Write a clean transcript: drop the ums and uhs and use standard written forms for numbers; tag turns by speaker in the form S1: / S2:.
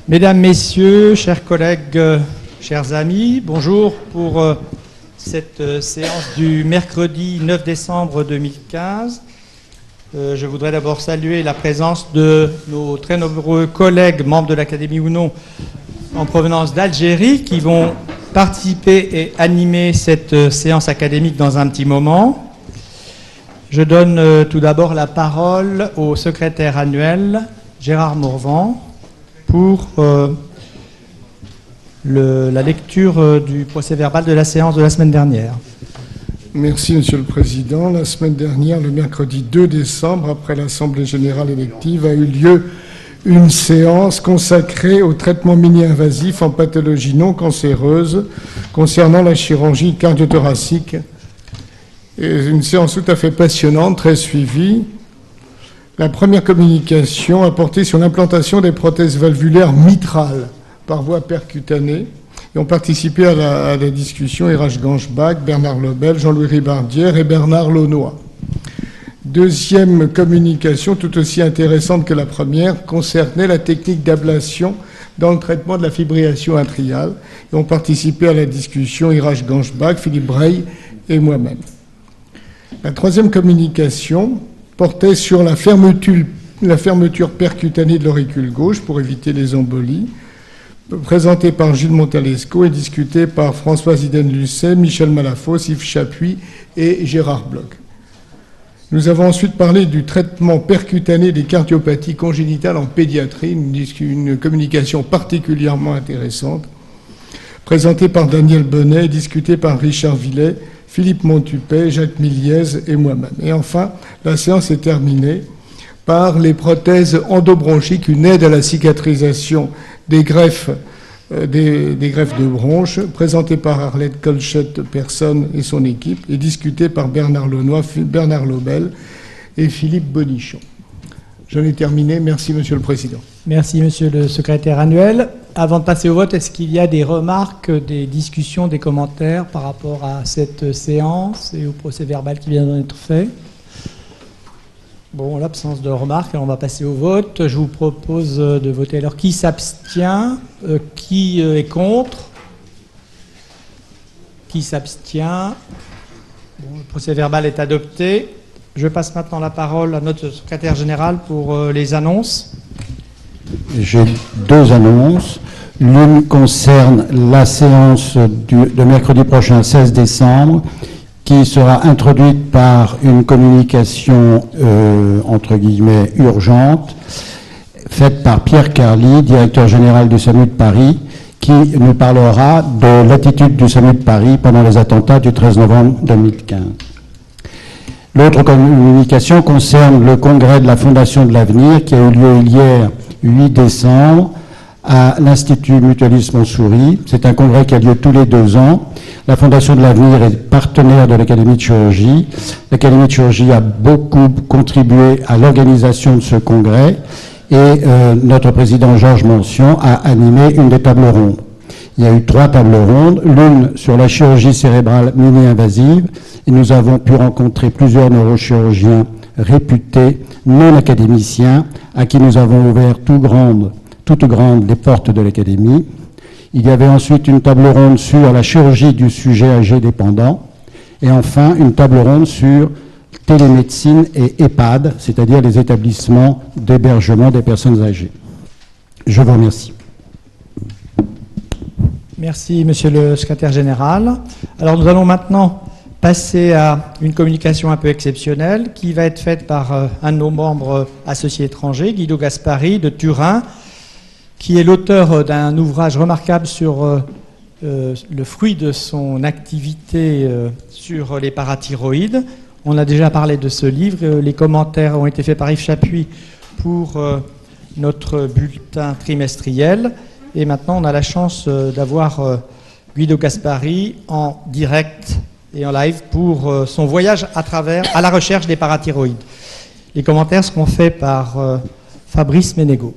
S1: Mesdames, Messieurs, chers collègues, chers amis, bonjour pour cette séance du mercredi 9 décembre 2015. Je voudrais d'abord saluer la présence de nos très nombreux collègues, membres de l'Académie ou non, en provenance d'Algérie, qui vont participer et animer cette séance académique dans un petit moment. Je donne tout d'abord la parole au secrétaire annuel, Gérard Morvan, pour la lecture du procès-verbal de la séance de la semaine dernière.
S2: Merci, Monsieur le Président. La semaine dernière, le mercredi 2 décembre, après l'Assemblée générale élective, a eu lieu une séance consacrée au traitement mini-invasif en pathologie non cancéreuse concernant la chirurgie cardiothoracique. Et une séance tout à fait passionnante, très suivie. La première communication a porté sur l'implantation des prothèses valvulaires mitrales par voie percutanée et ont participé à la discussion Iraj Ganjbach, Bernard Lobel, Jean-Louis Ribardière et Bernard Launois. Deuxième communication, tout aussi intéressante que la première, concernait la technique d'ablation dans le traitement de la fibrillation atriale et ont participé à la discussion Iraj Ganjbach, Philippe Breil et moi-même. La troisième communication portait sur la fermeture percutanée de l'auricule gauche pour éviter les embolies, présentée par Gilles Montalesco et discutée par Françoise Iden-Lucet, Michel Malafosse, Yves Chapuis et Gérard Bloch. Nous avons ensuite parlé du traitement percutané des cardiopathies congénitales en pédiatrie, une communication particulièrement intéressante, présentée par Daniel Bonnet et discutée par Richard Villet, Philippe Montupet, Jacques Miliez et moi-même. Et enfin, la séance est terminée par les prothèses endobronchiques, une aide à la cicatrisation des greffes de bronches, présentée par Arlette Colchette-Personne et son équipe, et discutée par Bernard Launois, Bernard Lobel et Philippe Bonichon. J'en ai terminé. Merci, Monsieur le Président.
S1: Merci, Monsieur le secrétaire annuel. Avant de passer au vote, est-ce qu'il y a des remarques, des discussions, des commentaires par rapport à cette séance et au procès-verbal qui vient d'être fait? Bon, l'absence de remarques, on va passer au vote. Je vous propose de voter. Alors, qui s'abstient? Qui est contre? Qui s'abstient? Bon, le procès-verbal est adopté. Je passe maintenant la parole à notre secrétaire général pour les annonces.
S3: J'ai deux annonces. L'une concerne la séance de mercredi prochain, 16 décembre, qui sera introduite par une communication, entre guillemets, urgente, faite par Pierre Carly, directeur général du SAMU de Paris, qui nous parlera de l'attitude du SAMU de Paris pendant les attentats du 13 novembre 2015. L'autre communication concerne le congrès de la Fondation de l'Avenir qui a eu lieu hier, 8 décembre, à l'Institut Mutualisme Montsouris. C'est un congrès qui a lieu tous les 2 ans. La Fondation de l'Avenir est partenaire de l'Académie de chirurgie. L'Académie de chirurgie a beaucoup contribué à l'organisation de ce congrès et notre président Georges Mention a animé une des tables rondes. Il y a eu 3 tables rondes, l'une sur la chirurgie cérébrale mini-invasive, et nous avons pu rencontrer plusieurs neurochirurgiens réputés, non académiciens, à qui nous avons ouvert toutes grandes les portes de l'Académie. Il y avait ensuite une table ronde sur la chirurgie du sujet âgé dépendant, et enfin une table ronde sur télémédecine et EHPAD, c'est-à-dire les établissements d'hébergement des personnes âgées. Je vous remercie.
S1: Merci, Monsieur le secrétaire général. Alors, nous allons maintenant passer à une communication un peu exceptionnelle qui va être faite par un de nos membres associés étrangers, Guido Gaspari, de Turin, qui est l'auteur d'un ouvrage remarquable sur le fruit de son activité sur les parathyroïdes. On a déjà parlé de ce livre. Les commentaires ont été faits par Yves Chapuis pour notre bulletin trimestriel. Et maintenant, on a la chance d'avoir Guido Gaspari en direct et en live pour son voyage à la recherche des parathyroïdes. Les commentaires seront faits par Fabrice Ménégo.